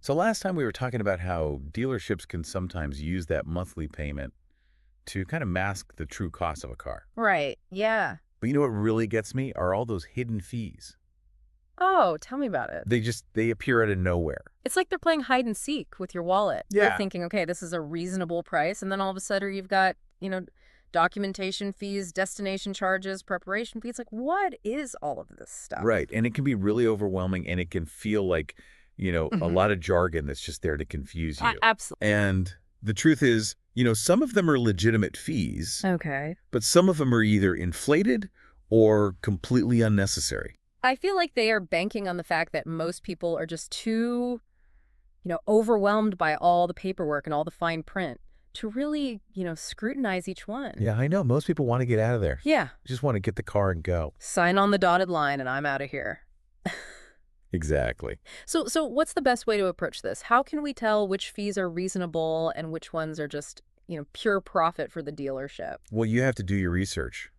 So last time we were talking about how dealerships can sometimes use that monthly payment to kind of mask the true cost of a car. Right. Yeah. But you know what really gets me are all those hidden fees. Oh, tell me about it. They appear out of nowhere. It's like they're playing hide and seek with your wallet. You're Yeah. thinking, okay, this is a reasonable price. And then all of a sudden you've got, documentation fees, destination charges, preparation fees. Like, what is all of this stuff? Right. And it can be really overwhelming and it can feel like, a Hmm. lot of jargon that's just there to confuse you. Absolutely. And the truth is, some of them are legitimate fees, Okay. but some of them are either inflated or completely unnecessary. I feel like they are banking on the fact that most people are just too, overwhelmed by all the paperwork and all the fine print to really, scrutinize each one. Yeah, I know. Most people want to get out of there. Yeah. Just want to get the car and go. Sign on the dotted line and I'm out of here. Exactly. So what's the best way to approach this? How can we tell which fees are reasonable and which ones are just, pure profit for the dealership? Well, you have to do your research,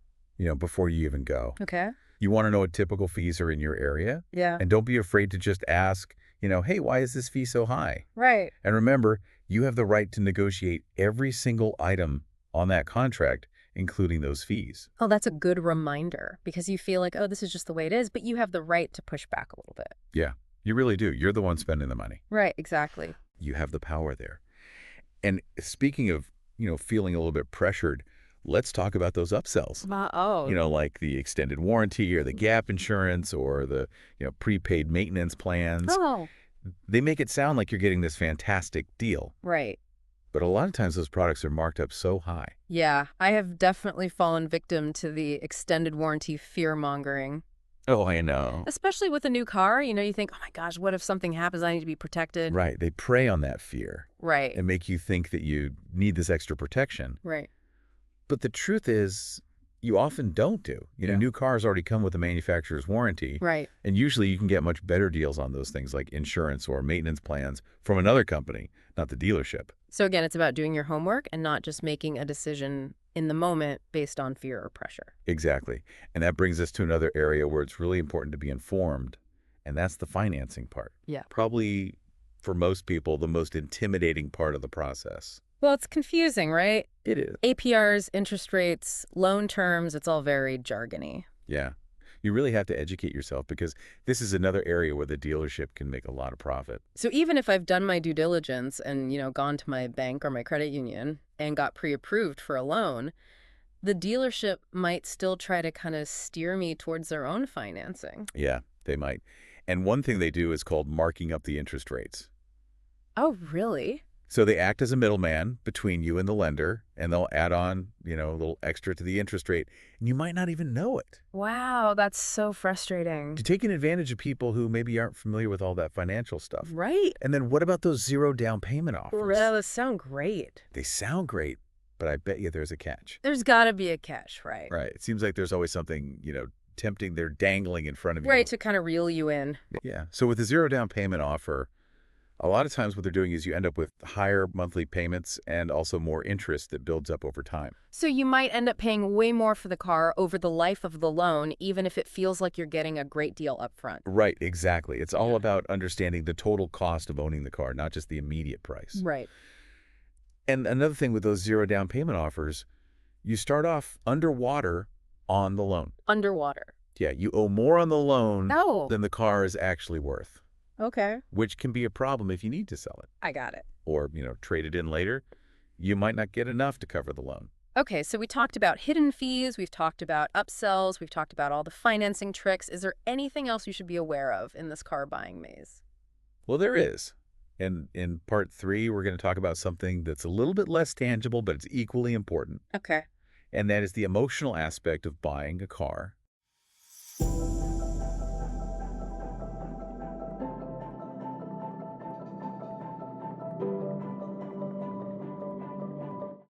before you even go. Okay. You want to know what typical fees are in your area. Yeah. And don't be afraid to just ask, hey, why is this fee so high? Right. And remember, you have the right to negotiate every single item on that contract, including those fees. Oh, that's a good reminder because you feel like, oh, this is just the way it is, but you have the right to push back a little bit. Yeah, you really do. You're the one spending the money. Right, exactly. You have the power there. And speaking of, feeling a little bit pressured, let's talk about those upsells. Oh. Like the extended warranty or the gap insurance or the, prepaid maintenance plans. Oh, They make it sound like you're getting this fantastic deal. right. But a lot of times those products are marked up so high. Yeah, I have definitely fallen victim to the extended warranty fear-mongering. Oh, I know. Especially with a new car, you think, oh my gosh, what if something happens? I need to be protected. Right. They prey on that fear Right, and make you think that you need this extra protection. right. But the truth is, you often don't do. Yeah. New cars already come with a manufacturer's warranty. Right. And usually you can get much better deals on those things like insurance or maintenance plans from another company, not the dealership. So again, it's about doing your homework and not just making a decision in the moment based on fear or pressure. Exactly. And that brings us to another area where it's really important to be informed, and that's the financing part. Yeah. Probably, for most people, the most intimidating part of the process. Well, it's confusing, right? It is. APRs, interest rates, loan terms, it's all very jargony. Yeah. You really have to educate yourself because this is another area where the dealership can make a lot of profit. So even if I've done my due diligence and, gone to my bank or my credit union and got pre-approved for a loan, the dealership might still try to kind of steer me towards their own financing. Yeah, they might. And one thing they do is called marking up the interest rates. Oh, really? So they act as a middleman between you and the lender, and they'll add on, a little extra to the interest rate, and you might not even know it. Wow, that's so frustrating. You're taking advantage of people who maybe aren't familiar with all that financial stuff. Right. And then what about those zero down payment offers? Those sound great. They sound great, but I bet you there's a catch. There's got to be a catch, right? Right. It seems like there's always something, tempting. They're dangling in front of you. Right, to kind of reel you in. Yeah. So with the zero down payment offer, a lot of times what they're doing is you end up with higher monthly payments and also more interest that builds up over time. So you might end up paying way more for the car over the life of the loan, even if it feels like you're getting a great deal up front. Right, exactly. It's all about understanding the total cost of owning the car, not just the immediate price. Right. And another thing with those zero down payment offers, you start off underwater on the loan. Underwater. Yeah, you owe more on the loan No. than the car is actually worth, Okay. which can be a problem if you need to sell it I got it. or, trade it in later. You might not get enough to cover the loan. Okay, so we talked about hidden fees, we've talked about upsells, we've talked about all the financing tricks. Is there anything else you should be aware of in this car buying maze? Well, there is. And in part 3, we're going to talk about something that's a little bit less tangible, but it's equally important. Okay. And that is the emotional aspect of buying a car